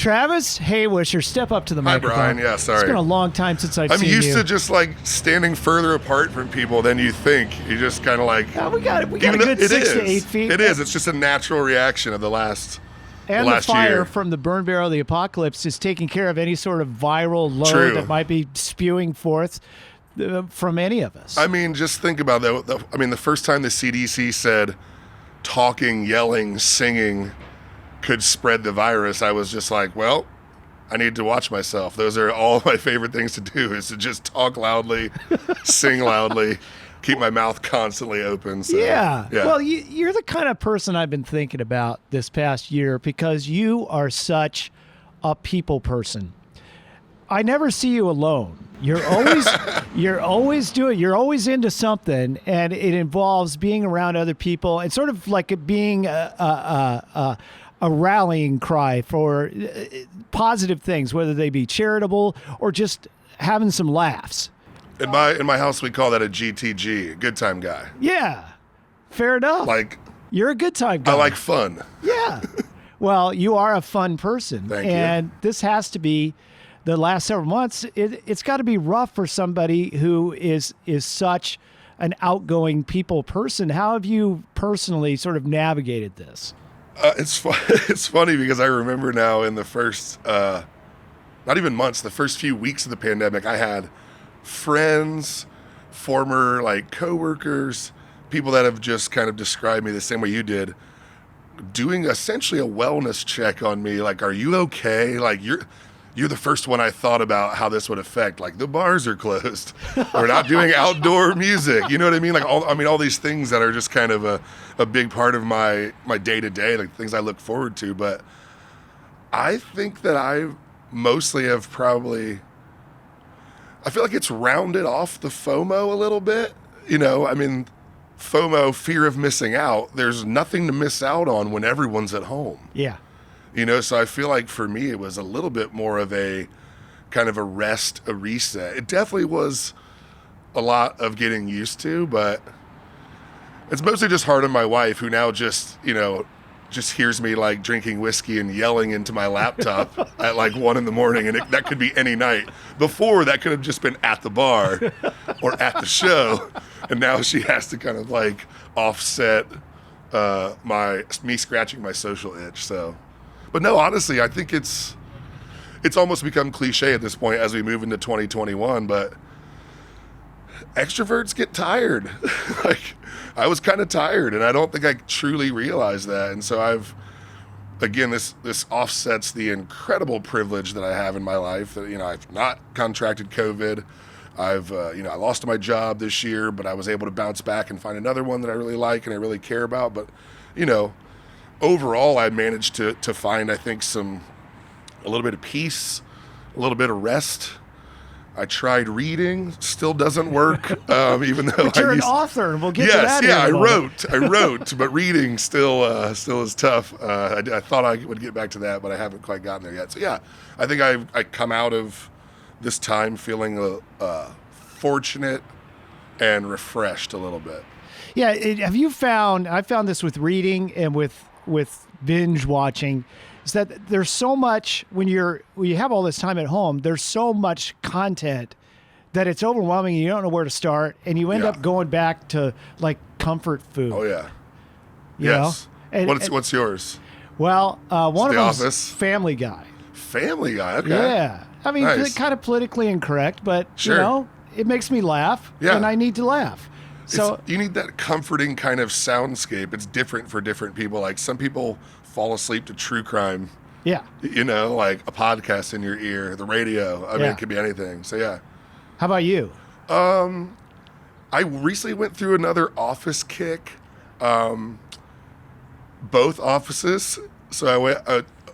Travis Hoewischer, step up to the Hi, microphone. Brian. Yeah, sorry. It's been a long time since I've seen you. I'm used to just like standing further apart from people than you think. You just kind of like. We got a good 6 to 8 feet. It is. It's just a natural reaction of the last. And the fire year. from the burn barrel of the apocalypse is taking care of any sort of viral load True. that might be spewing forth from any of us. I mean, just think about that. The first time the CDC said talking, yelling, singing could spread the virus, I was just like, well, I need to watch myself. Those are all my favorite things to do, is to just talk loudly, sing loudly, keep my mouth constantly open. So, yeah. Well, you're the kind of person I've been thinking about this past year because you are such a people person. I never see you alone. You're always you're always into something, and it involves being around other people and sort of like it being a rallying cry for positive things, whether they be charitable or just having some laughs. In my house, we call that a GTG, a good time guy. Yeah, fair enough. Like, you're a good time guy. I like fun. Yeah. Well, you are a fun person. Thank you. And this has to be the last several months. It's got to be rough for somebody who is such an outgoing people person. How have you personally sort of navigated this? It's funny because I remember now in the first, not even months, the first few weeks of the pandemic, I had friends, former like coworkers, people that have just kind of described me the same way you did, doing essentially a wellness check on me. Like, are you okay? Like, you're the first one I thought about how this would affect. Like, the bars are closed. We're not doing outdoor music. You know what I mean? Like, all these things that are just kind of a big part of my day-to-day, like things I look forward to. But I think that I mostly have probably, I feel like it's rounded off the FOMO a little bit. You know, I mean, FOMO, fear of missing out. There's nothing to miss out on when everyone's at home. Yeah. You know, so I feel like for me, it was a little bit more of a kind of a rest, a reset. It definitely was a lot of getting used to, but it's mostly just hard on my wife, who now just, you know, just hears me like drinking whiskey and yelling into my laptop at like 1 a.m. and that could be any night. Before, that could have just been at the bar or at the show, and now she has to kind of like offset me scratching my social itch. So, but no, honestly, I think it's almost become cliche at this point as we move into 2021. But extroverts get tired. Like, I was kind of tired, and I don't think I truly realized that. And so this offsets the incredible privilege that I have in my life that, you know, I've not contracted COVID. I lost my job this year, but I was able to bounce back and find another one that I really like and I really care about. But, you know, overall, I managed to find, I think, a little bit of peace, a little bit of rest. I tried reading, still doesn't work, even though but you're an author, and we'll get to that. Yes, yeah, I wrote, but reading still is tough. I thought I would get back to that, but I haven't quite gotten there yet. So yeah, I think I come out of this time feeling fortunate and refreshed a little bit. Yeah, have you found? I found this with reading and with binge watching. Is that there's so much when you have all this time at home, there's so much content that it's overwhelming and you don't know where to start, and you end up going back to like comfort food. Oh yeah. Yes. What's yours? Well, one of them Office. Family Guy. Family Guy, okay. Yeah. I mean, Nice. kind of politically incorrect, but Sure. you know, it makes me laugh, and I need to laugh. So you need that comforting kind of soundscape. It's different for different people. Like, some people fall asleep to true crime. yeah. You know, like a podcast in your ear, the radio. I mean, it could be anything. So yeah. How about you? I recently went through another Office kick. Both Offices. So I went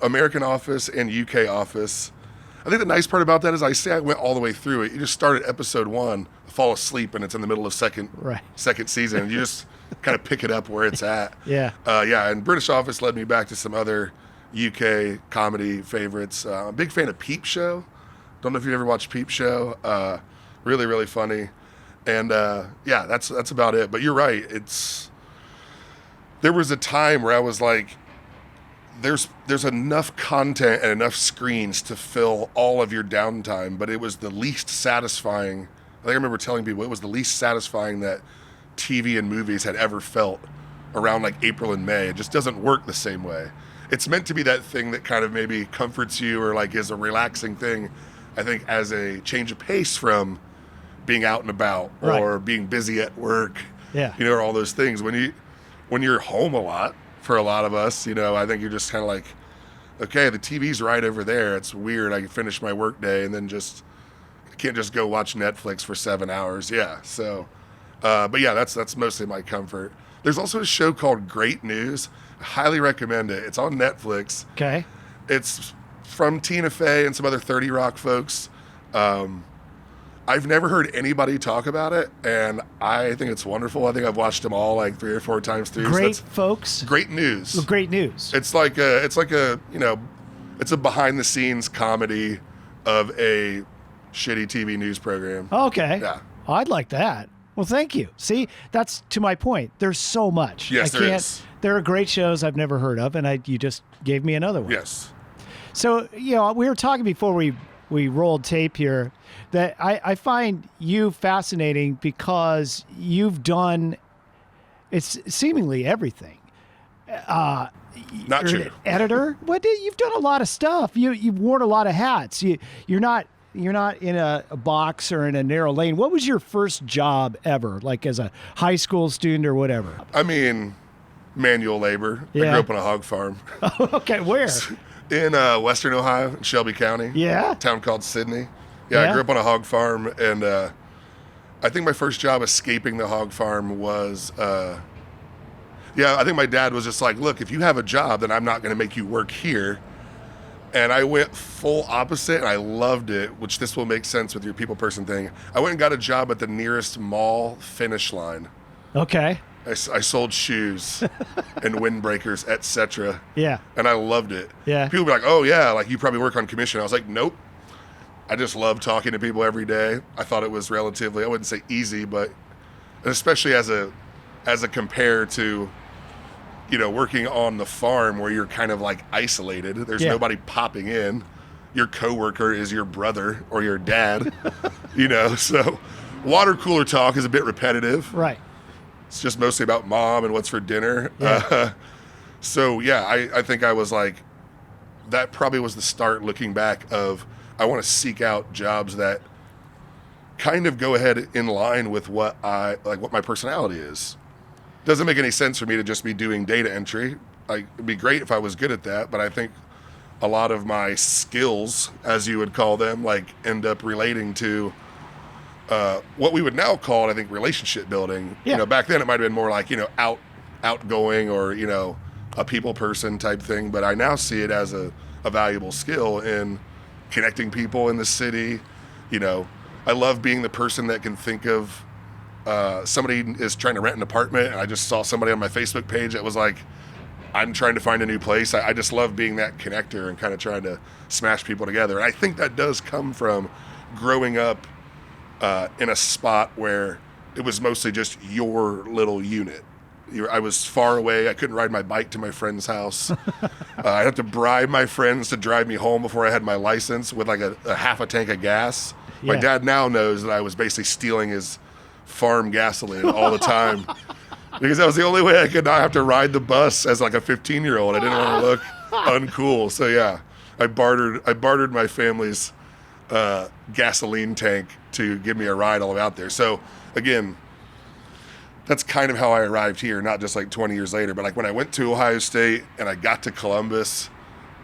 American Office and UK Office. I think the nice part about that is I went all the way through it. You just start at episode 1, fall asleep, and it's in the middle of second season. And you just kind of pick it up where it's at. Yeah. And British Office led me back to some other UK comedy favorites. I'm a big fan of Peep Show. Don't know if you've ever watched Peep Show. Really, really funny. And that's about it. But you're right. There was a time where I was like, there's enough content and enough screens to fill all of your downtime, but it was the least satisfying. I think I remember telling people it was the least satisfying that TV and movies had ever felt around like April and May. It just doesn't work the same way. It's meant to be that thing that kind of maybe comforts you or like is a relaxing thing, I think, as a change of pace from being out and about or being busy at work, or all those things. When you're home a lot, for a lot of us, I think you're just kind of like, okay, the TV's right over there. It's weird. I can finish my work day and then I can't just go watch Netflix for 7 hours. Yeah. So, but yeah, that's mostly my comfort. There's also a show called Great News. I highly recommend it. It's on Netflix. Okay. It's from Tina Fey and some other 30 Rock folks. I've never heard anybody talk about it, and I think it's wonderful. I think I've watched them all like 3 or 4 times through. Great folks. Great News. Well, Great News. It's like a it's a behind the scenes comedy of a shitty TV news program. Okay. Yeah. I'd like that. Well, thank you. See, that's to my point. There's so much. Yes, there is. There are great shows I've never heard of, and you just gave me another one. Yes. So, we were talking before we rolled tape here that I find you fascinating because you've done it's seemingly everything. Not true. Editor? You've done a lot of stuff. You've worn a lot of hats. You're not in a box or in a narrow lane. What was your first job ever, like as a high school student or whatever? I mean, manual labor. Yeah. I grew up on a hog farm. Okay, where? In western Ohio, in Shelby County. Yeah. A town called Sidney. Yeah, I grew up on a hog farm, and I think my first job escaping the hog farm was, I think my dad was just like, look, if you have a job, then I'm not going to make you work here. And I went full opposite, and I loved it, which this will make sense with your people person thing. I went and got a job at the nearest mall finish line. Okay. I sold shoes and windbreakers, etc. Yeah. And I loved it. Yeah. People be like, oh, yeah, like you probably work on commission. I was like, nope. I just love talking to people every day. I thought it was relatively, I wouldn't say easy, but especially as a compare to, working on the farm where you're kind of like isolated. There's nobody popping in. Your coworker is your brother or your dad, so water cooler talk is a bit repetitive. Right. It's just mostly about mom and what's for dinner. Yeah. I think I was like, that probably was the start looking back of, I want to seek out jobs that kind of go ahead in line with what my personality is. Doesn't make any sense for me to just be doing data entry. It'd be great if I was good at that, but I think a lot of my skills, as you would call them, end up relating to what we would now call, I think, relationship building. Yeah. Back then it might have been more like, outgoing or, a people person type thing. But I now see it as a valuable skill in connecting people in the city. I love being the person that can think of somebody is trying to rent an apartment, and I just saw somebody on my Facebook page that was like, I'm trying to find a new place. I just love being that connector and kind of trying to smash people together. And I think that does come from growing up in a spot where it was mostly just your little unit. I was far away. I couldn't ride my bike to my friend's house. I'd have to bribe my friends to drive me home before I had my license with a half a tank of gas. Yeah. My dad now knows that I was basically stealing his farm gasoline all the time because that was the only way I could not have to ride the bus as like a 15-year-old. I didn't want to look uncool. So yeah, I bartered my family's gasoline tank to give me a ride all the way out there. So again, that's kind of how I arrived here, not just 20 years later, but when I went to Ohio State and I got to Columbus,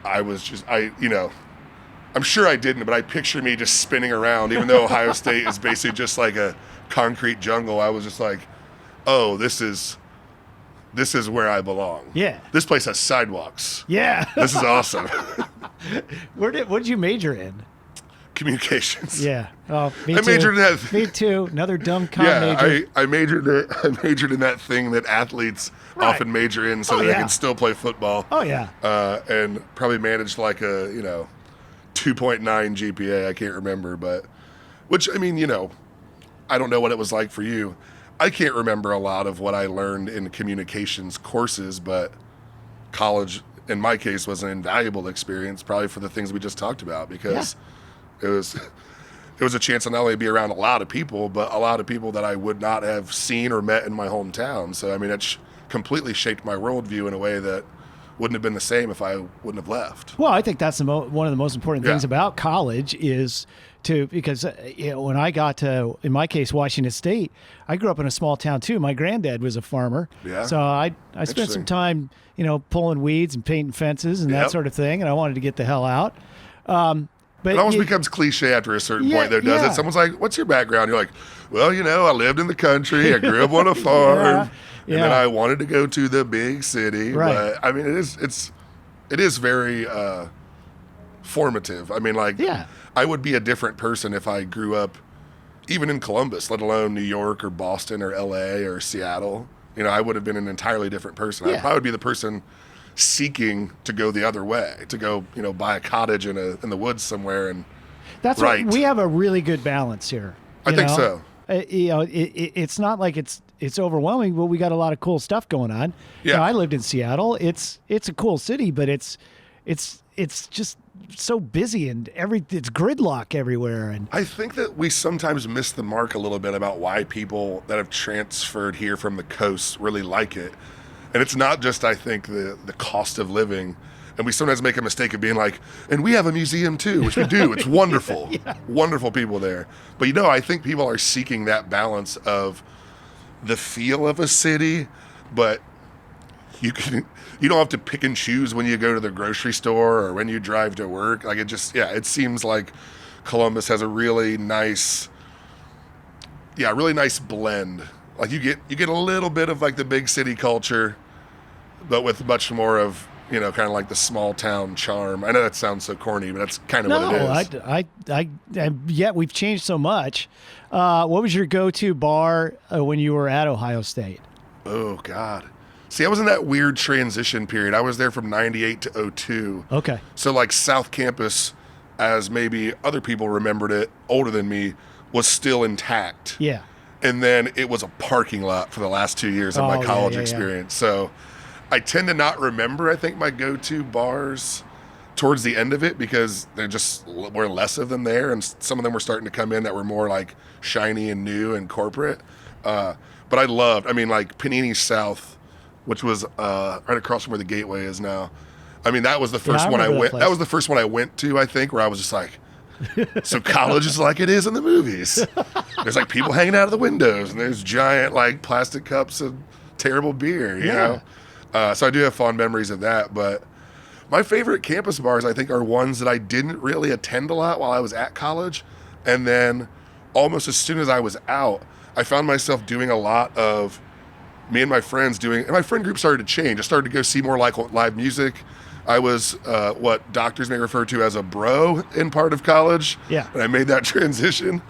I was just, I'm sure I didn't, but I picture me just spinning around, even though Ohio State is basically just like a concrete jungle. I was just like, oh, this is where I belong. Yeah. This place has sidewalks. Yeah. This is awesome. What did you major in? Communications. Yeah. Oh, me I too. majored in that. Me too. Another dumb con Yeah, major. I majored in that thing that athletes often major in so that they can still play football. Oh yeah. And probably managed like a 2.9 GPA. I can't remember, but which I don't know what it was like for you. I can't remember a lot of what I learned in communications courses, but college in my case, was an invaluable experience, probably for the things we just talked about, because it was a chance to not only be around a lot of people, but a lot of people that I would not have seen or met in my hometown. So, I mean, it completely shaped my worldview in a way that wouldn't have been the same if I wouldn't have left. Well, I think that's one of the most important things about college is because when I got to, in my case, Washington State, I grew up in a small town too. My granddad was a farmer. Yeah. So I spent some time, pulling weeds and painting fences and that sort of thing. And I wanted to get the hell out. But it almost becomes cliche after a certain point, though, doesn't it? Someone's like, what's your background? You're like, well, I lived in the country. I grew up on a farm. And then I wanted to go to the big city. Right. But, I mean, it is very formative. I mean, I would be a different person if I grew up even in Columbus, let alone New York or Boston or L.A. or Seattle. I would have been an entirely different person. I probably would be the person seeking to go the other way, to go, buy a cottage in the woods somewhere. And that's right. We have a really good balance here. I think so. It's not like it's overwhelming, but we got a lot of cool stuff going on. Yeah. I lived in Seattle. It's a cool city, but it's just so busy and it's gridlock everywhere. And I think that we sometimes miss the mark a little bit about why people that have transferred here from the coast really like it. And it's not just, I think, the cost of living. And we sometimes make a mistake of being like, and we have a museum too, which we do. It's wonderful. Wonderful people there. But, I think people are seeking that balance of the feel of a city, but you don't have to pick and choose when you go to the grocery store or when you drive to work. Like, it seems like Columbus has a really nice blend. Like you get a little bit of like the big city culture, but with much more of, kind of like the small town charm. I know that sounds so corny, but that's kind of what it is. Yet we've changed so much. What was your go-to bar when you were at Ohio State? Oh God. See, I was in that weird transition period. I was there from 98 to 02. Okay. So like South Campus, as maybe other people remembered it, older than me, was still intact. Yeah. And then it was a parking lot for the last 2 years of my college experience. So I tend to not remember, I think, my go-to bars towards the end of it because there just were less of them there. And some of them were starting to come in that were more like shiny and new and corporate. But I loved, like Panini South, which was right across from where the Gateway is now. That was the first one I went. That was the first one I went to, I think, where I was just like, so college is like it is in the movies. There's like people hanging out of the windows, and there's giant like plastic cups of terrible beer, you know? So I do have fond memories of that. But my favorite campus bars, I think, are ones that I didn't really attend a lot while I was at college. And then almost as soon as I was out, I found myself doing a lot of me and my friends and my friend group started to change. I started to go see more like live music. I was what doctors may refer to as a bro in part of college. Yeah. And I made that transition.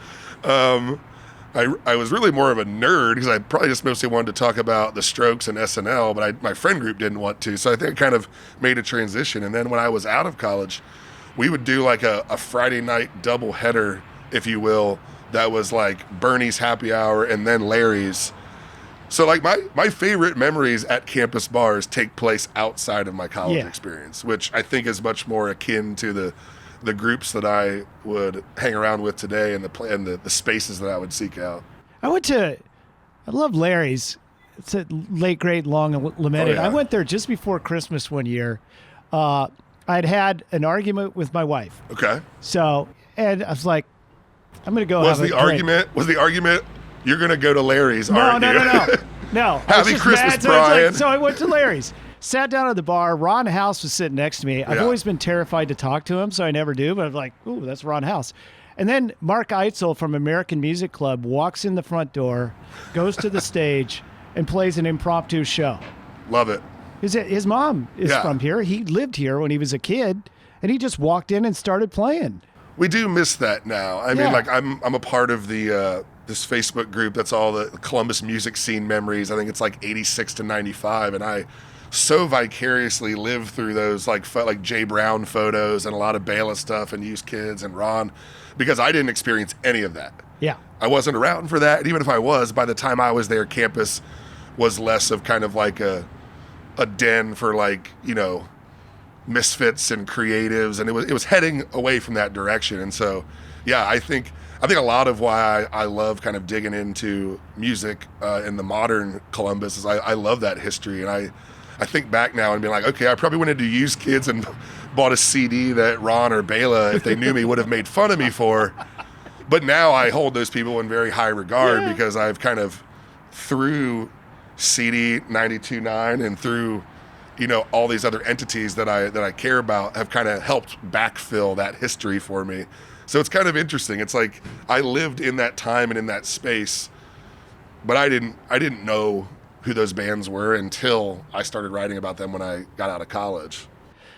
I was really more of a nerd because I probably just mostly wanted to talk about the Strokes and SNL, but my friend group didn't want to. So I think I kind of made a transition. And then when I was out of college, we would do like a Friday night double header, if you will, that was like Bernie's Happy Hour and then Larry's. So like my favorite memories at campus bars take place outside of my college experience, which I think is much more akin to the groups that I would hang around with today and the spaces that I would seek out. I love Larry's. It's a late great long lamented. Oh, yeah. I went there just before Christmas one year. I'd had an argument with my wife. Okay. So, and I was like, I'm going to go Was the argument you're going to go to Larry's, aren't you? No. Happy Christmas, Brian. So I went to Larry's, sat down at the bar. Ron House was sitting next to me. I've always been terrified to talk to him, so I never do. But I'm like, ooh, that's Ron House. And then Mark Eitzel from American Music Club walks in the front door, goes to the stage, and plays an impromptu show. Love it. His mom is from here. He lived here when he was a kid, and he just walked in and started playing. We do miss that now. I mean, like I'm a part of the this Facebook group that's all the Columbus music scene memories. I think it's like 86 to 95, and I so vicariously lived through those like Jay Brown photos and a lot of Bela stuff and Used Kids and Ron, because I didn't experience any of that. Yeah. I wasn't around for that, and even if I was, by the time I was there, campus was less of kind of like a den for like, misfits and creatives, and it was heading away from that direction. And so, yeah, I think a lot of why I love kind of digging into music in the modern Columbus is I love that history, and I think back now and be like, okay, I probably went into Used Kids and bought a CD that Ron or Bela, if they knew me, would have made fun of me for. But now I hold those people in very high regard because I've kind of, through CD 92.9 and through, all these other entities that I care about, have kind of helped backfill that history for me. So it's kind of interesting. It's like I lived in that time and in that space, but I didn't know who those bands were until I started writing about them when I got out of college.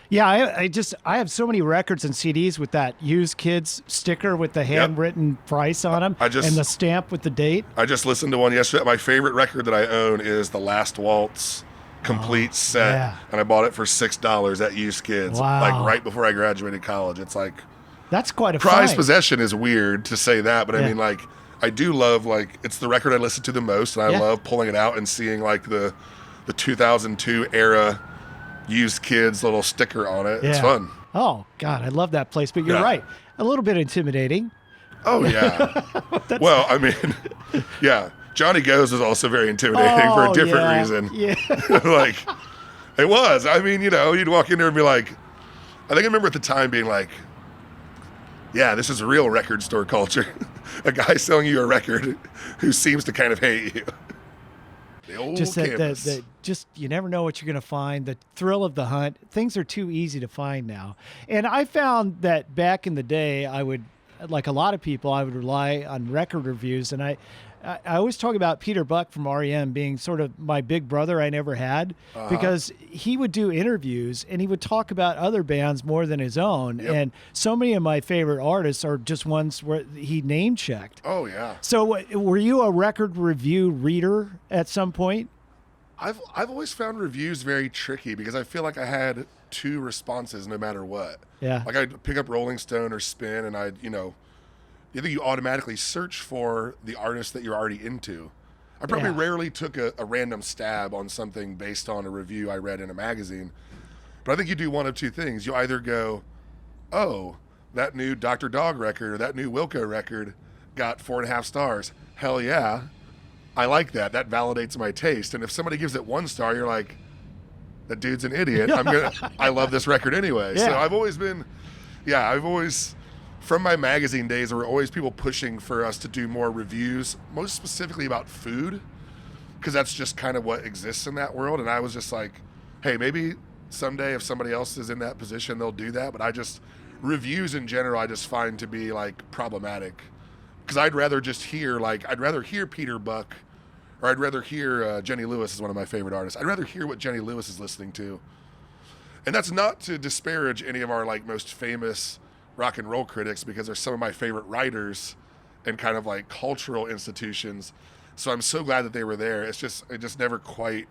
Yeah, I have so many records and CDs with that Used Kids sticker with the handwritten price on them and the stamp with the date. I just listened to one yesterday. My favorite record that I own is The Last Waltz complete set, and I bought it for $6 at Used Kids, like right before I graduated college. It's like, that's quite a prized find. Possession is weird to say that, but I mean, like, I do love, like, it's the record I listen to the most, and I love pulling it out and seeing like the 2002 era Used Kids little sticker on it. It's fun. Oh God, I love that place. But you're right, a little bit intimidating. Oh yeah. Well, I mean, Johnny Goes was also very intimidating for a different reason. Yeah. Like, it was. I mean, you'd walk in there and be like, I think I remember at the time being like, yeah, this is real record store culture. A guy selling you a record who seems to kind of hate you. The old campus. Just you never know what you're going to find. The thrill of the hunt. Things are too easy to find now. And I found that back in the day, I would, like a lot of people, I would rely on record reviews. And I always talk about Peter Buck from REM being sort of my big brother I never had, because he would do interviews and he would talk about other bands more than his own. And so many of my favorite artists are just ones where he name checked. Oh yeah. So were you a record review reader at some point? I've always found reviews very tricky because I feel like I had two responses no matter what. Yeah. Like I'd pick up Rolling Stone or Spin, and I'd, either you automatically search for the artist that you're already into. I probably rarely took a random stab on something based on a review I read in a magazine. But I think you do one of two things. You either go, oh, that new Dr. Dog record or that new Wilco record got 4.5 stars. Hell yeah. I like that. That validates my taste. And if somebody gives it 1 star, you're like, that dude's an idiot. I love this record anyway. So I've always been, from my magazine days, there were always people pushing for us to do more reviews, most specifically about food, because that's just kind of what exists in that world. And I was just like, hey, maybe someday if somebody else is in that position, they'll do that. But reviews in general, I just find to be like problematic, because I'd rather hear Peter Buck, or I'd rather hear Jenny Lewis is one of my favorite artists. I'd rather hear what Jenny Lewis is listening to. And that's not to disparage any of our like most famous rock and roll critics, because they're some of my favorite writers and kind of like cultural institutions. So I'm so glad that they were there. It just never quite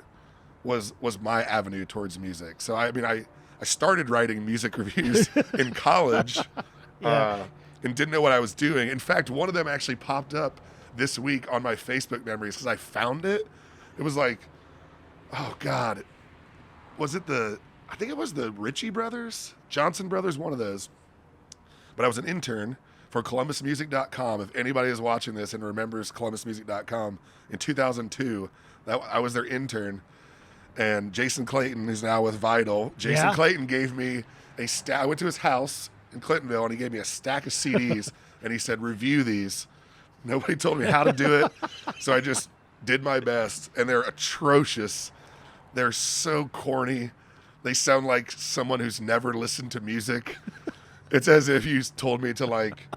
was my avenue towards music. So I mean, I started writing music reviews in college and didn't know what I was doing. In fact, one of them actually popped up this week on my Facebook memories because I found it. It was like, oh God, I think it was the Ritchie brothers, Johnson brothers, one of those. But I was an intern for ColumbusMusic.com. If anybody is watching this and remembers ColumbusMusic.com, in 2002, I was their intern. And Jason Clayton, who's now with Vital, Clayton gave me I went to his house in Clintonville, and he gave me a stack of CDs, and he said, review these. Nobody told me how to do it, so I just did my best, and they're atrocious. They're so corny. They sound like someone who's never listened to music. It's as if you told me to like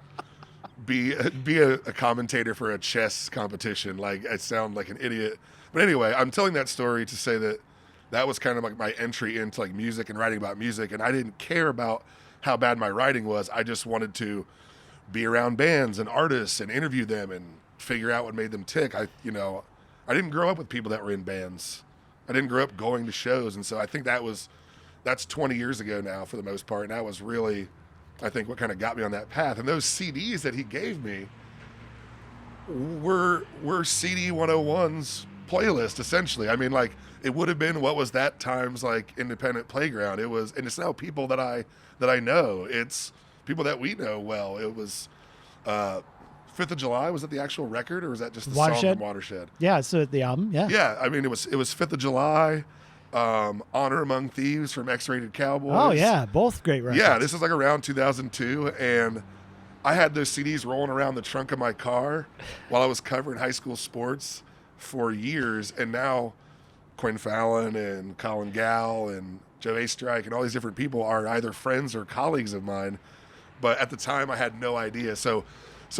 be a commentator for a chess competition. Like, I sound like an idiot. But anyway, I'm telling that story to say that was kind of like my entry into like music and writing about music, and I didn't care about how bad my writing was. I just wanted to be around bands and artists and interview them and figure out what made them tick. I didn't grow up with people that were in bands. I didn't grow up going to shows, and so I think that's 20 years ago now for the most part, and that was really, I think, what kind of got me on that path. And those CDs that he gave me were CD 101s playlist essentially. I mean, like it would have been what was that time's like independent playground. It was, and it's now people that I know. It's people that we know well. It was 5th of July. Was that the actual record, or was that just the song from Watershed? Yeah, so the album. Yeah. Yeah, I mean it was 5th of July. Honor Among Thieves from X-Rated Cowboys. Oh yeah, both great records. Yeah, this is like around 2002, and I had those CDs rolling around the trunk of my car while I was covering high school sports for years, and now Quinn Fallon and Colin Gall and Joe Astrike and all these different people are either friends or colleagues of mine, but at the time I had no idea. So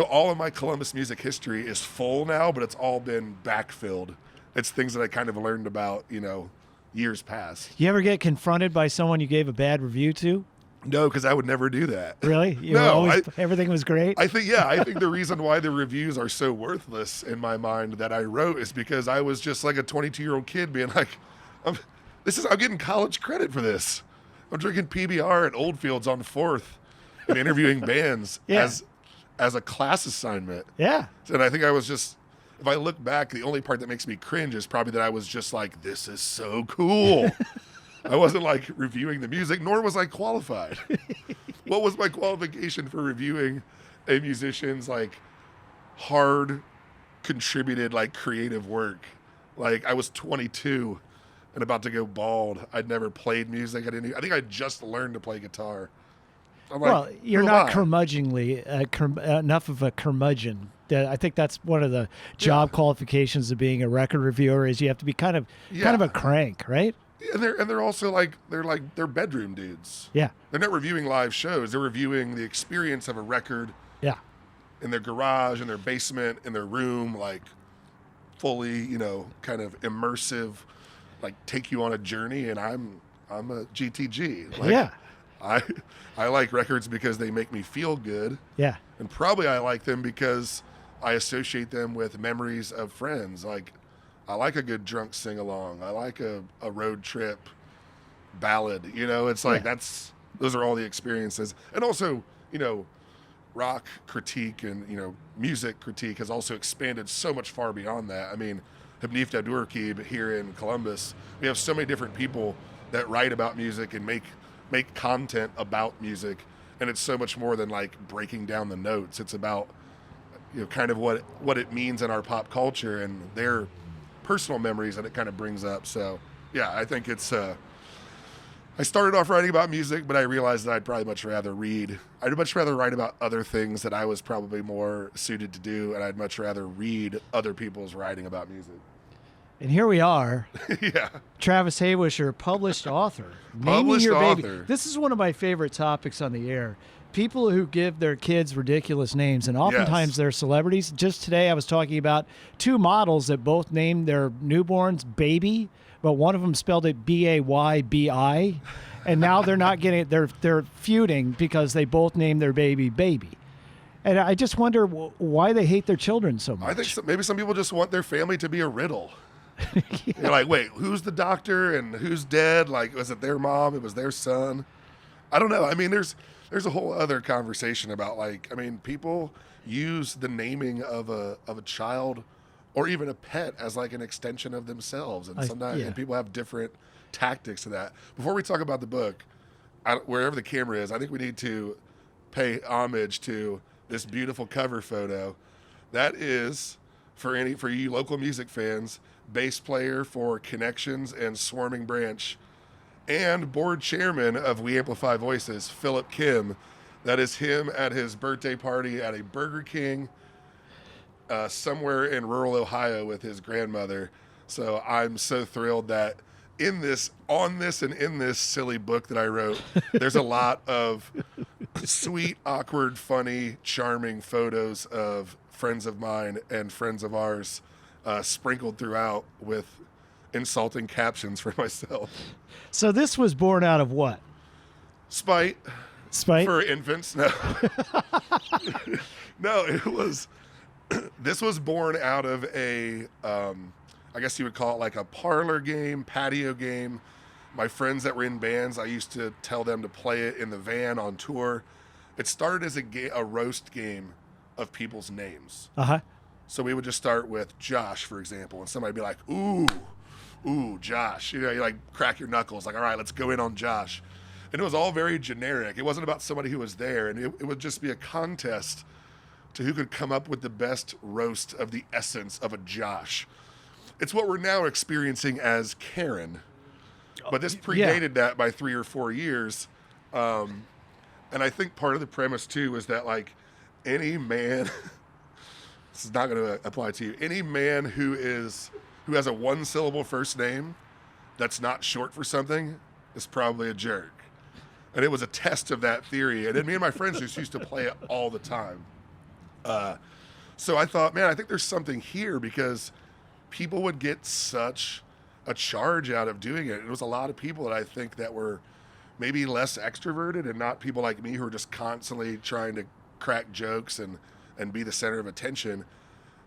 all of my Columbus music history is full now, but it's all been backfilled. It's things that I kind of learned about, years past. You ever get confronted by someone you gave a bad review to? No, because I would never do that. Really? Everything was great? I think the reason why the reviews are so worthless in my mind that I wrote is because I was just like a 22-year-old kid being like, I'm getting college credit for this. I'm drinking PBR at Oldfields on 4th and interviewing bands as a class assignment. Yeah. And I think I was just, if I look back, the only part that makes me cringe is probably that I was just like, this is so cool. I wasn't like reviewing the music, nor was I qualified. What was my qualification for reviewing a musician's like hard contributed like creative work? Like I was 22 and about to go bald. I'd never played music. I think I just learned to play guitar. I'm well, like, you're not curmudgeonly enough of a curmudgeon. I think that's one of the job qualifications of being a record reviewer is you have to be kind of a crank, right? And they're also they're bedroom dudes. Yeah. They're not reviewing live shows. They're reviewing the experience of a record. Yeah. In their garage, in their basement, in their room, like fully, kind of immersive, like take you on a journey. And I'm a GTG. Like, yeah. I like records because they make me feel good. Yeah. And probably I like them because I associate them with memories of friends. Like I like a good drunk sing along. I like a road trip ballad. It's like those are all the experiences. And also, rock critique and, music critique has also expanded so much far beyond that. I mean, Habnif Dadurkib here in Columbus, we have so many different people that write about music and make content about music, and it's so much more than like breaking down the notes. It's about kind of what it means in our pop culture and their personal memories that it kind of brings up. So yeah, I think it's I started off writing about music, but I realized that I'd probably much rather read. I'd much rather write about other things that I was probably more suited to do, and I'd much rather read other people's writing about music. And here we are. Yeah. Travis Hoewischer, published author. Naming your baby. This is one of my favorite topics on the air. People who give their kids ridiculous names, and oftentimes they're celebrities. Just today I was talking about two models that both named their newborns Baby, but one of them spelled it Baybi, and now they're not getting it. They're feuding because they both named their baby Baby. And I just wonder why they hate their children so much. I think maybe some people just want their family to be a riddle. You're like, wait, who's the doctor and who's dead? Like, was it their mom? It was their son? I don't know. I mean, there's a whole other conversation about people use the naming of a child or even a pet as like an extension of themselves, and sometimes and people have different tactics to that. Before we talk about the book, wherever the camera is, I think we need to pay homage to this beautiful cover photo. That is for you local music fans, bass player for Connections and Swarming Branch, and board chairman of We Amplify Voices, Philip Kim. That is him at his birthday party at a Burger King somewhere in rural Ohio with his grandmother. So I'm so thrilled that in this silly book that I wrote, there's a lot of sweet, awkward, funny, charming photos of friends of mine and friends of ours sprinkled throughout with insulting captions for myself. So this was born out of what? Spite. Spite? For infants? No. No, this was born out of a, I guess you would call it like a parlor game, patio game. My friends that were in bands, I used to tell them to play it in the van on tour. It started as a roast game of people's names. Uh-huh. So we would just start with Josh, for example, and somebody would be like, ooh, Josh. You know, you like crack your knuckles, like, all right, let's go in on Josh. And it was all very generic. It wasn't about somebody who was there, and it would just be a contest to who could come up with the best roast of the essence of a Josh. It's what we're now experiencing as Karen, but this predated that by 3 or 4 years. And I think part of the premise too is that like any man, this is not going to apply to you, any man who has a 1-syllable first name that's not short for something is probably a jerk. And it was a test of that theory. And then me and my friends just used to play it all the time. So I thought, man, I think there's something here because people would get such a charge out of doing it. It was a lot of people that I think that were maybe less extroverted and not people like me who are just constantly trying to crack jokes and be the center of attention.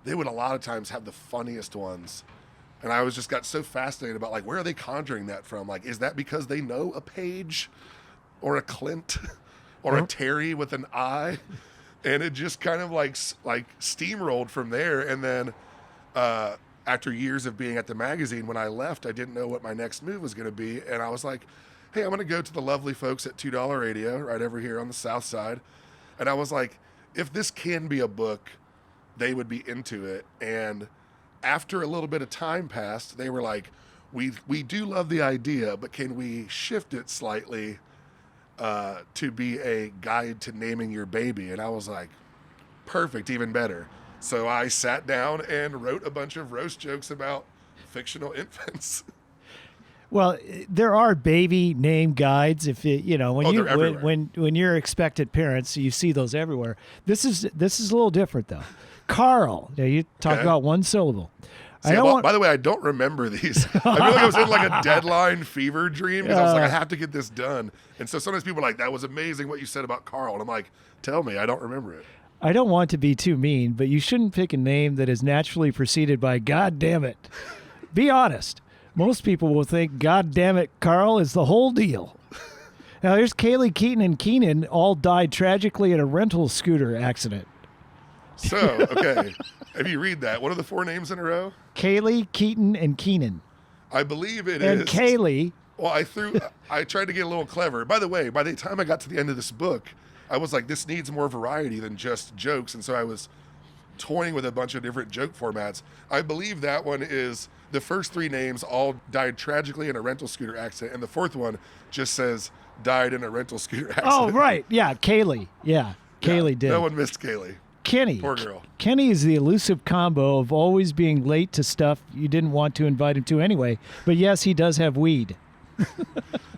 They would a lot of times have the funniest ones. And I was just got so fascinated about like, where are they conjuring that from? Like, is that because they know a Paige or a Clint or a Terry with an I? And it just kind of like steamrolled from there. And then after years of being at the magazine, when I left, I didn't know what my next move was going to be. And I was like, hey, I'm going to go to the lovely folks at $2 Radio right over here on the South Side. And I was like, if this can be a book, they would be into it. And after a little bit of time passed, they were like, we do love the idea, but can we shift it slightly to be a guide to naming your baby? And I was like, perfect, even better. So I sat down and wrote a bunch of roast jokes about fictional infants. Well, there are baby name guides. If it, you know, when you're expectant parents, you see those everywhere. This is a little different though. Carl, you talk about 1 syllable. See, by the way, I don't remember these. I feel like I was in like a deadline fever dream because I was like, I have to get this done. And so sometimes people are like, that was amazing what you said about Carl. And I'm like, tell me, I don't remember it. I don't want to be too mean, but you shouldn't pick a name that is naturally preceded by God damn it. Be honest. Most people will think, God damn it, Carl is the whole deal. Now, there's Kaylee, Keaton, and Keenan all died tragically in a rental scooter accident. So, okay. If you read that, what are the 4 names in a row? Kaylee, Keaton, and Keenan. I believe it is. And Kaylee. Well, I tried to get a little clever. By the way, by the time I got to the end of this book, I was like, this needs more variety than just jokes. And so I was toying with a bunch of different joke formats. I believe that one is the first 3 names all died tragically in a rental scooter accident. And the 4th one just says died in a rental scooter accident. Oh, right. Yeah, Kaylee. Yeah, Kaylee did. No one missed Kaylee. Kenny. Poor girl. Kenny is the elusive combo of always being late to stuff you didn't want to invite him to anyway. But yes, he does have weed.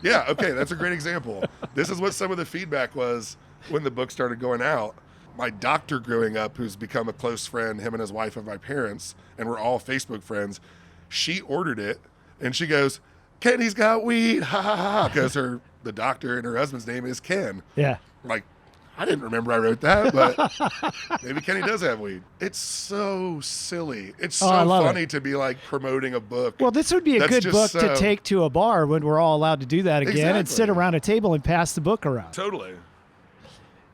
Yeah, okay, that's a great example. This is what some of the feedback was when the book started going out. My doctor growing up, who's become a close friend, him and his wife of my parents, and we're all Facebook friends, she ordered it, and she goes, Kenny's got weed, ha ha ha, because the doctor and her husband's name is Ken. Yeah. Like, I didn't remember I wrote that, but maybe Kenny does have weed. It's so silly. It's so funny to be like promoting a book. Well, this would be a good book to take to a bar when we're all allowed to do that again and sit around a table and pass the book around. Totally.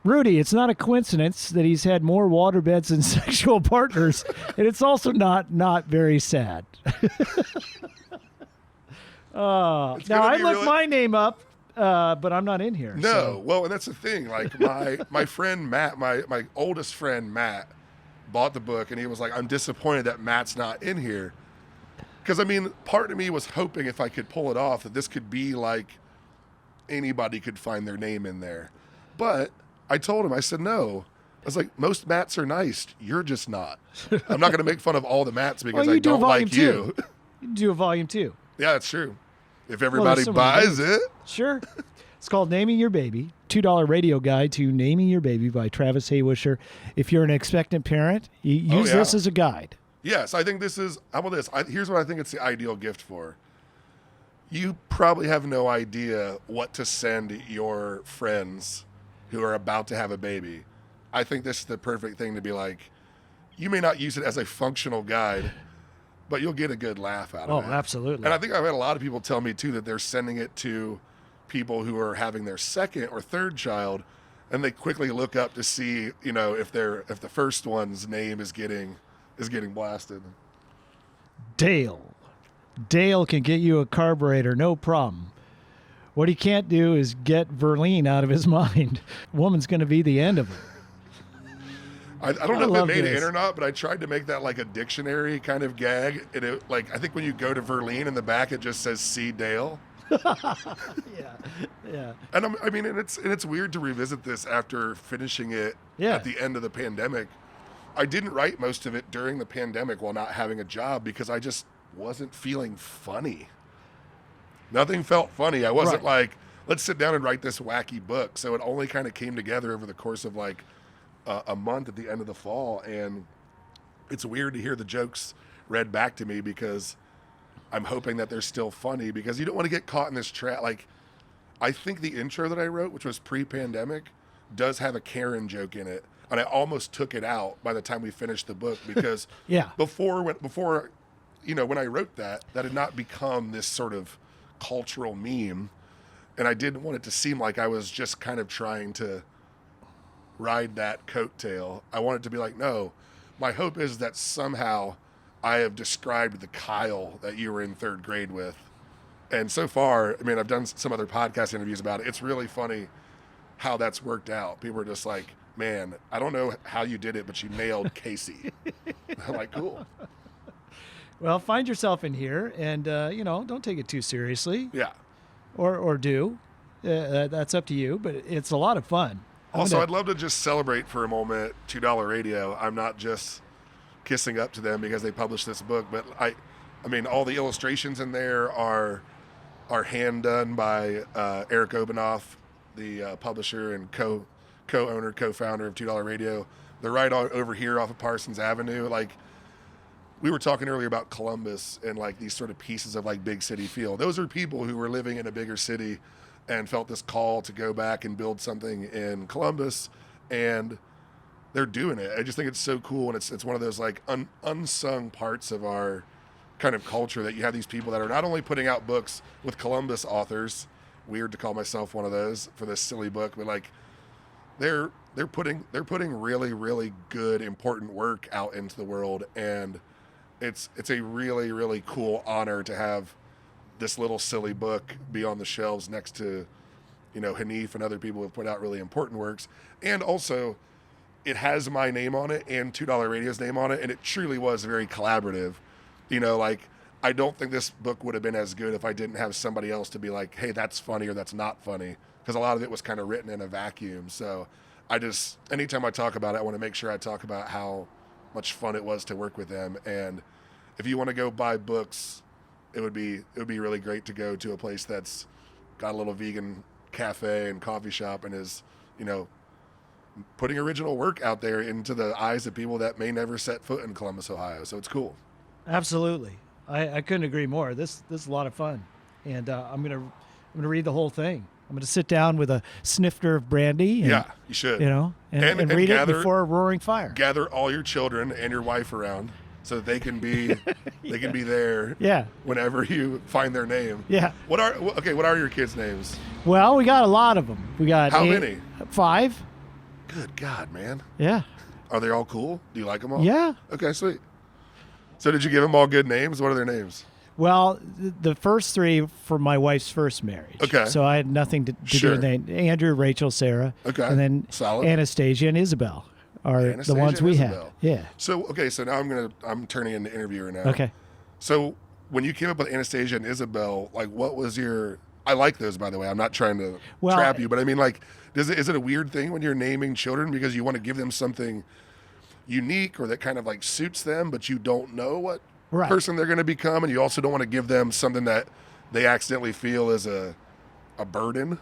Rudy, it's not a coincidence that he's had more waterbeds than sexual partners, and it's also not very sad. Now, I looked my name up. But I'm not in here. No, so. Well, and that's the thing. Like my friend Matt, my oldest friend Matt, bought the book, and he was like, "I'm disappointed that Matt's not in here," because I mean, part of me was hoping if I could pull it off that this could be like anybody could find their name in there. But I told him, I said no. I was like, most Matts are nice. You're just not. I'm not going to make fun of all the Matts because I don't like you. You do a volume 2. Yeah, that's true. If everybody buys it. Sure. It's called Naming Your Baby, $2 radio guide to naming your baby by Travis Hoewischer. If you're an expectant parent, use this as a guide. Yes, I think this is, how about this? Here's what I think it's the ideal gift for. You probably have no idea what to send your friends who are about to have a baby. I think this is the perfect thing to be like, you may not use it as a functional guide, but you'll get a good laugh out of it. Oh, absolutely. And I think I've had a lot of people tell me, too, that they're sending it to people who are having their 2nd or 3rd child, and they quickly look up to see, if the first one's name is getting is getting blasted. Dale. Dale can get you a carburetor, no problem. What he can't do is get Verlene out of his mind. Woman's going to be the end of it. I don't know if it made this. it or not, but I tried to make that like a dictionary kind of gag. And it, like, I think when you go to Verlene in the back, it just says "See Dale." Yeah. And it's weird to revisit this after finishing it at the end of the pandemic. I didn't write most of it during the pandemic while not having a job because I just wasn't feeling funny. Nothing felt funny. I wasn't like, let's sit down and write this wacky book. So it only kind of came together over the course of like a month at the end of the fall. And it's weird to hear the jokes read back to me because I'm hoping that they're still funny, because you don't want to get caught in this trap. Like, I think the intro that I wrote, which was pre-pandemic, does have a Karen joke in it. And I almost took it out by the time we finished the book because before, when I wrote that had not become this sort of cultural meme. And I didn't want it to seem like I was just kind of trying to ride that coattail. I wanted to be like, no, my hope is that somehow I have described the Kyle that you were in third grade with. And so far, I mean, I've done some other podcast interviews about it. It's really funny how that's worked out. People are just like, man, I don't know how you did it, but you nailed Casey. I'm like, cool. Well, find yourself in here and, don't take it too seriously. Yeah. Or do. That's up to you, but it's a lot of fun. Also, I'd love to just celebrate for a moment $2 Radio. I'm not just kissing up to them because they published this book, but I mean, all the illustrations in there are hand done by Eric Obanoff, the publisher and co-owner, co-founder of $2 Radio. They're right over here off of Parsons Avenue. Like, we were talking earlier about Columbus and like these sort of pieces of like big city feel. Those are people who were living in a bigger city and felt this call to go back and build something in Columbus, and they're doing it. I just think it's so cool, and it's one of those like unsung parts of our kind of culture that you have these people that are not only putting out books with Columbus authors, weird to call myself one of those for this silly book, but like they're putting really, really good, important work out into the world, and it's a really, really cool honor to have this little silly book be on the shelves next to, Hanif and other people who have put out really important works. And also, it has my name on it and $2 Radio's name on it, and it truly was very collaborative. I don't think this book would have been as good if I didn't have somebody else to be like, hey, that's funny or that's not funny, because a lot of it was kind of written in a vacuum. So anytime I talk about it, I want to make sure I talk about how much fun it was to work with them. And if you want to go buy books, it would be really great to go to a place that's got a little vegan cafe and coffee shop and is, putting original work out there into the eyes of people that may never set foot in Columbus, Ohio. So it's cool. Absolutely. I couldn't agree more. This is a lot of fun. And I'm gonna read the whole thing. I'm gonna sit down with a snifter of brandy. And, yeah, you should. And read it before a roaring fire. Gather all your children and your wife around so that they can be there. Yeah. Whenever you find their name. Yeah. What are your kids' names? Well, we got a lot of them. We got how many? 5. Good God, man. Yeah. Are they all cool? Do you like them all? Yeah. Okay, sweet. So did you give them all good names? What are their names? Well, the first 3 for my wife's first marriage. Okay. So I had nothing to do with them. Andrew, Rachel, Sarah. Okay. And then solid. Anastasia and Isabel are the ones we had. Yeah. So now I'm turning into interviewer now. Okay. So when you came up with Anastasia and Isabel, like, what was your? I like those, by the way. I'm not trying to trap you, but I mean, like, is it a weird thing when you're naming children because you want to give them something unique or that kind of like suits them, but you don't know what person they're going to become, and you also don't want to give them something that they accidentally feel is a burden?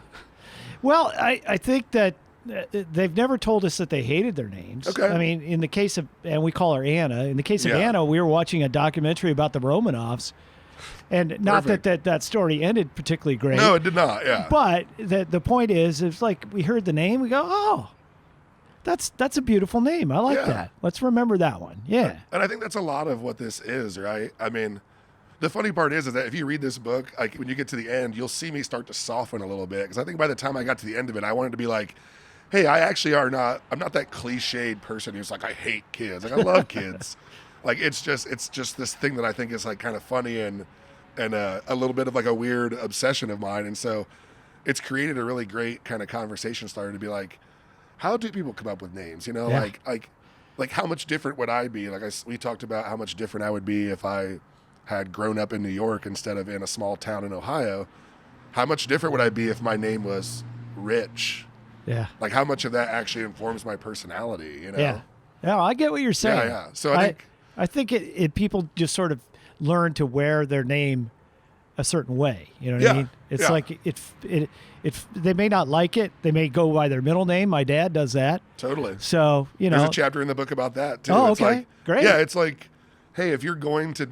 Well, I think that they've never told us that they hated their names. Okay. I mean, in the case of, and we call her Anna. In the case of Anna, we were watching a documentary about the Romanovs. And not that story ended particularly great. No, it did not, yeah. But the point is, it's like we heard the name, we go, oh, that's a beautiful name. I like that. Let's remember that one. Yeah. And I think that's a lot of what this is, right? I mean, the funny part is that if you read this book, like when you get to the end, you'll see me start to soften a little bit. Because I think by the time I got to the end of it, I wanted to be like, hey, I'm not that cliched person who's like, I hate kids. Like, I love kids. Like it's just this thing that I think is like kind of funny and a little bit of like a weird obsession of mine. And so it's created a really great kind of conversation starter to be like, how do people come up with names? You know, Yeah. like how much different would I be? Like we talked about how much different I would be if I had grown up in New York instead of in a small town in Ohio. How much different would I be if my name was Rich? Yeah. Like how much of that actually informs my personality, you know? Yeah. Yeah, I get what you're saying. Yeah, yeah. So I think it people just sort of learn to wear their name a certain way. You know what I mean? It's like it they may not like it. They may go by their middle name. My dad does that. totally. So, There's a chapter in the book about that too. Oh, It's okay. like, Great. Yeah, it's like, hey, if you're going to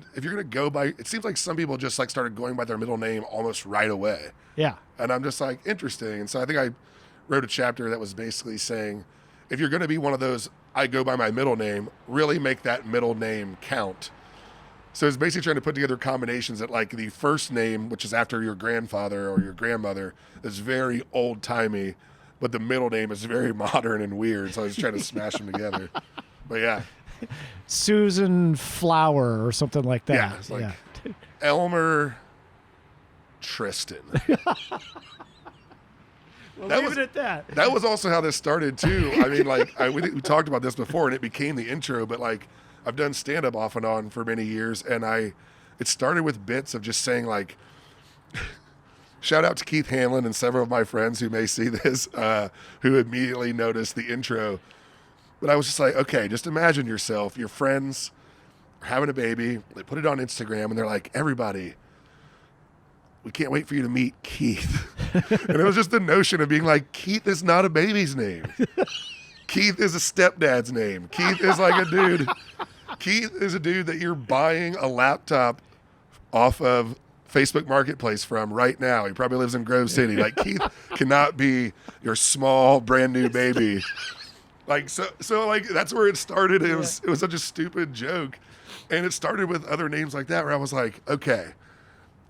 go by, it seems like some people just like started going by their middle name almost right away. Yeah. And I'm just like, interesting. And so I think I wrote a chapter that was basically saying, if you're going to be one of those, I go by my middle name, really make that middle name count. So it's basically trying to put together combinations that like the first name, which is after your grandfather or your grandmother, is very old timey, but the middle name is very modern and weird. So I was trying to smash them together. But yeah. Susan Flower or something like that. Yeah. It's like Elmer Tristan. Well, leave it at that. That was also how this started too. I mean, like we talked about this before, and it became the intro. But like, I've done stand up off and on for many years, and it started with bits of just saying like, shout out to Keith Hanlon and several of my friends who may see this, who immediately noticed the intro. But I was just like, okay, just imagine yourself, your friends are having a baby. They put it on Instagram, and they're like, everybody, we can't wait for you to meet Keith. And it was just the notion of being like, Keith is not a baby's name. Keith is a stepdad's name. Keith is like a dude. Keith is a dude that you're buying a laptop off of Facebook Marketplace from right now. He probably lives in Grove City. Like Keith cannot be your small brand new baby. Like so like that's where it started. It was such a stupid joke. And it started with other names like that where I was like, okay.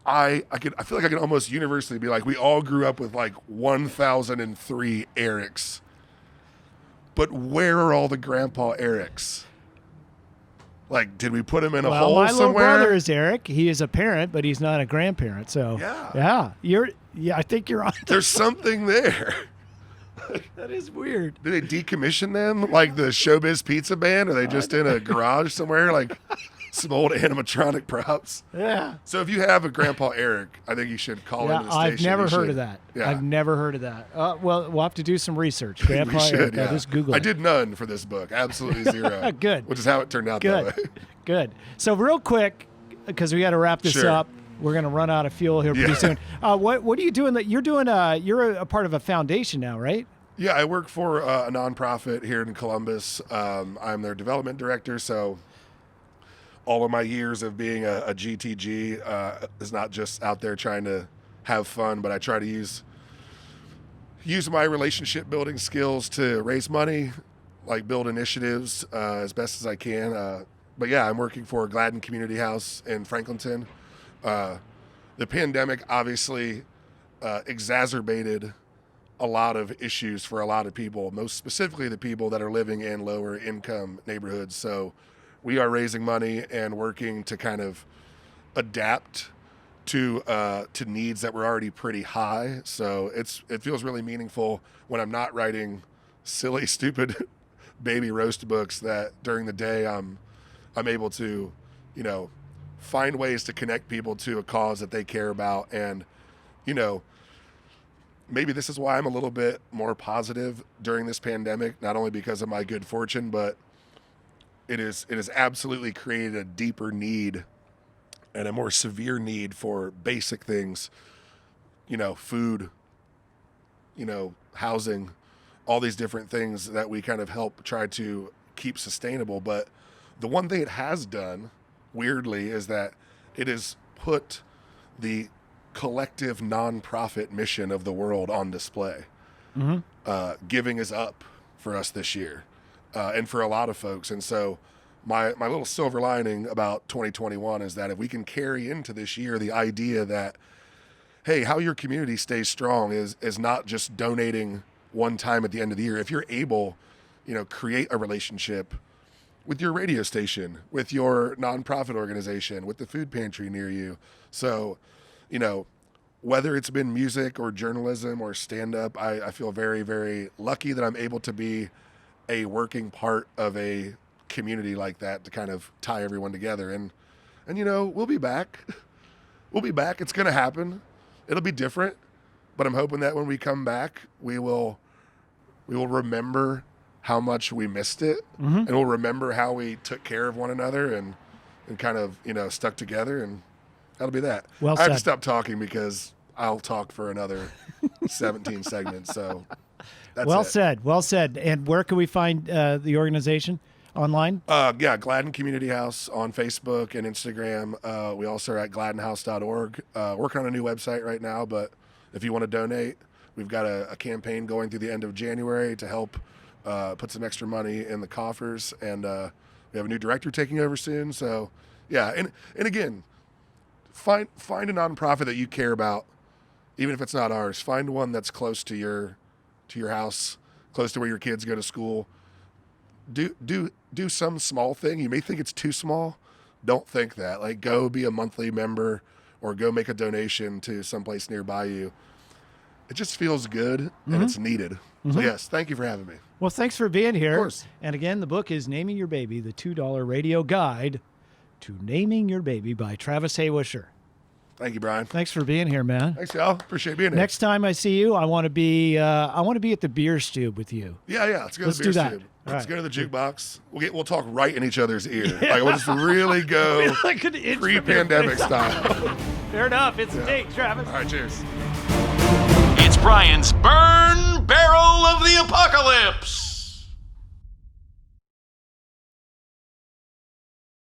I feel like I can almost universally be like, we all grew up with like 1003 Erics. But where are all the grandpa Erics? Like, did we put him in a hole my somewhere? little brother is Eric. He is a parent, but he's not a grandparent. So I think you're on. There's something there. That is weird. Did they decommission them like the Showbiz Pizza Band? Are they just in a garage somewhere, like some old animatronic props? Yeah. So if you have a Grandpa Eric, I think you should call into the station. I've never heard of that. Yeah. I've never heard of that. Well, we'll have to do some research. Grandpa Eric. Yeah. I'll just Google I it. did none for this book. Absolutely zero. Good. Which is how it turned out that way. Good. So real quick, because we got to wrap this up. We're going to run out of fuel here pretty soon. What are you doing? You're a part of a foundation now, right? Yeah, I work for a nonprofit here in Columbus. I'm their development director, so all of my years of being a GTG is not just out there trying to have fun, but I try to use my relationship building skills to raise money, like build initiatives as best as I can. But yeah, I'm working for Gladden Community House in Franklinton. The pandemic obviously exacerbated a lot of issues for a lot of people, most specifically the people that are living in lower income neighborhoods. So we are raising money and working to kind of adapt to needs that were already pretty high. So it feels really meaningful when I'm not writing silly, stupid baby roast books that during the day I'm able to, find ways to connect people to a cause that they care about. And, maybe this is why I'm a little bit more positive during this pandemic, not only because of my good fortune, but it has absolutely created a deeper need and a more severe need for basic things, food, housing, all these different things that we kind of help try to keep sustainable. But the one thing it has done, weirdly, is that it has put the collective nonprofit mission of the world on display. Mm-hmm. Giving is up for us this year, and for a lot of folks. And so my little silver lining about 2021 is that if we can carry into this year the idea that, hey, how your community stays strong is not just donating one time at the end of the year. If you're able, create a relationship with your radio station, with your nonprofit organization, with the food pantry near you. So, you know, whether it's been music or journalism or stand-up, I feel very, very lucky that I'm able to be a working part of a community like that to kind of tie everyone together. And you know, we'll be back. We'll be back. It's going to happen. It'll be different, but I'm hoping that when we come back, we will remember how much we missed it, and we'll remember how we took care of one another and kind of, you know, stuck together, and that'll be that. Well I have said. to stop talking because I'll talk for another 17 segments. So that's Well it. said. Well said. And where can we find the organization online? Yeah, Gladden Community House on Facebook and Instagram. We also are at gladdenhouse.org. Working on a new website right now, but if you want to donate, we've got a campaign going through the end of January to help put some extra money in the coffers, and we have a new director taking over soon. So, yeah, and again, find a nonprofit that you care about, even if it's not ours. Find one that's close to your house, close to where your kids go to school. Do some small thing. You may think it's too small. Don't think that. Like, go be a monthly member or go make a donation to someplace nearby you. It just feels good, and it's needed. So, yes, thank you for having me. Well, thanks for being here. Of course. And again, the book is Naming Your Baby, the $2 Radio Guide to Naming Your Baby by Travis Hoewischer. Thank you, Brian. Thanks for being here, man. Thanks, y'all. Appreciate being here. Next time I see you, I want to be at the beer stube with you. Yeah. Let's go Let's to the do beer that. tube. All Let's right. go to the jukebox. We'll talk right in each other's ear. Like, we'll just really go Like an inch from pre-pandemic your face. style. Fair enough. It's a date, Travis. All right, cheers. It's Brian's Burn Barrel of the Apocalypse.